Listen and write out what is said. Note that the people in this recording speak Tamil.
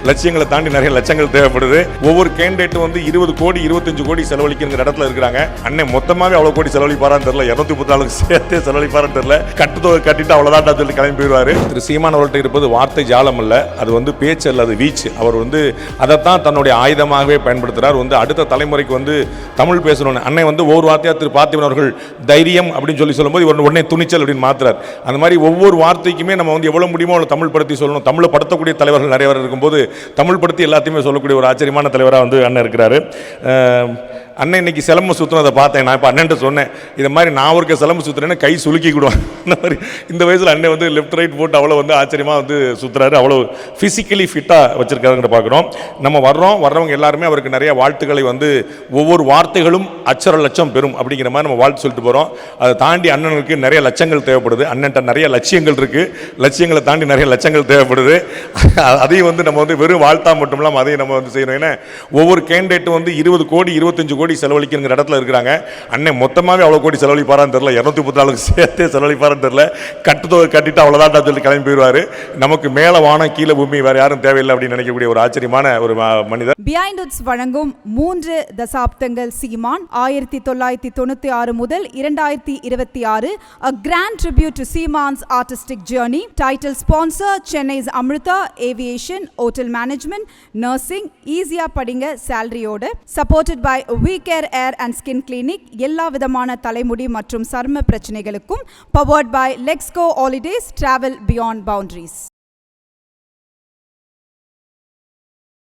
லட்சியங்களை தாண்டி நிறைய லட்சங்கள் தேவைப்படுது. ஒவ்வொரு கேண்டிடேட்டும் வந்து 20 கோடி 25 கோடி செலவழிக்கிற இடத்துல இருக்கிறாங்க. அண்ணன் மொத்தமாவே அவ்வளவு கோடி செலவழிப்பாரான்னு தெரியல, 234 சேர்த்து செலவழிப்பாரான்னு தெரியல. கட்டுத்தொகை கட்டிட்டு அவ்வளவுதான் சொல்லி கிளம்பி போயிடுவாரு. திரு சீமான் அவர்கள்ட்ட இருப்பது வார்த்தை ஜாலம் அல்ல, அது வந்து பேச்சு அல்ல, அது வீச்சு. அவர் வந்து அதைத்தான் தன்னுடைய ஆயுதமாகவே பயன்படுத்துறார். வந்து அடுத்த தலைமுறைக்கு வந்து தமிழ் பேசணும்னு அண்ணன் வந்து ஒவ்வொரு வார்த்தையா திரு பார்த்திபன் அவர்கள் தைரியம் அப்படின்னு சொல்லும்போது இவர் உடனே துணிச்சல் அப்படின்னு மாத்துறார். அந்த மாதிரி ஒவ்வொரு வார்த்தைக்குமே நம்ம வந்து எவ்வளவு முடியுமோ அவ்வளவு தமிழ் படுத்தி சொல்லணும். தமிழை படுத்தக்கூடிய தலைவர்கள் நிறைய பேர் இருக்கும்போது தமிழ் படுத்தி எல்லாத்தையுமே சொல்லக்கூடிய ஒரு ஆச்சரியமான தலைவராக வந்து அண்ணன் இருக்கிறாரு. அண்ணன் இன்னைக்கு சிலம்பு சுற்றுனதை பார்த்தேன். நான் இப்போ அண்ணன் சொன்னேன், இது மாதிரி நான் ஒரு சிலம்பு சுற்றுறேன்னு கை சுலுக்கி விடுவான். இந்த மாதிரி இந்த வயசில் அண்ணன் வந்து லெஃப்ட் ரைட் போட்டு அவ்வளோ வந்து ஆச்சரியமாக வந்து சுற்றுறாரு. அவ்வளோ ஃபிசிக்கலி ஃபிட்டாக வச்சிருக்காருங்கிற பார்க்குறோம். நம்ம வர்றவங்க எல்லாருமே அவருக்கு நிறைய வாழ்த்துக்களை வந்து ஒவ்வொரு வார்த்தைகளும் அச்சர லட்சம் பெறும் அப்படிங்கிற மாதிரி நம்ம வாழ்த்து சொல்லிட்டு போகிறோம். அதை தாண்டி அண்ணனுக்கு நிறைய லட்சங்கள் தேவைப்படுது. அண்ணன்ட்ட நிறைய லட்சியங்கள் இருக்குது. லட்சியங்களை தாண்டி நிறைய லட்சங்கள் தேவைப்படுது. அதையும் வந்து நம்ம வந்து வெறும் வாழ்த்தா மட்டும் இல்லாமல் அதையும் நம்ம வந்து செய்யணும். ஏன்னா ஒவ்வொரு கேண்டிடேட்டும் வந்து 20 கோடி 25 கோடி செலவழிக்கிற இடத்துல இருக்கிறாங்க. அண்ணன் மொத்தமாவே அவ்வளவு கோடி செலவழிப்பாரான்னு தெரியல, 234 சேர்த்து செலவழிப்பாரான்னு தெரியல. கட்டுத்தொகை கட்டிட்டு அவ்வளவுதான் சொல்லி கிளம்பி போயிடுவாரு. நமக்கு மேல வானம் கீழே பூமி வேற யாரும் தேவையில்லை அப்படின்னு நினைக்கக்கூடிய ஒரு ஆச்சரியமான ஒரு மனிதர். பிஹைண்ட் உட்ஸ் வழங்கும் 3 தசாப்தங்கள் சீமான் 1996 முதல் 2026 a grand tribute to Seeman's artistic journey. Title sponsor Chennai's Amrita Aviation Hotel Management Nursing ஈஸியா படிங்க சேலரியோட. supported by We Care Hair and Skin Clinic எல்லா விதமான தலைமுடி மற்றும் சரும பிரச்சனைகளுக்கும். powered by Lexco Holidays Travel Beyond Boundaries.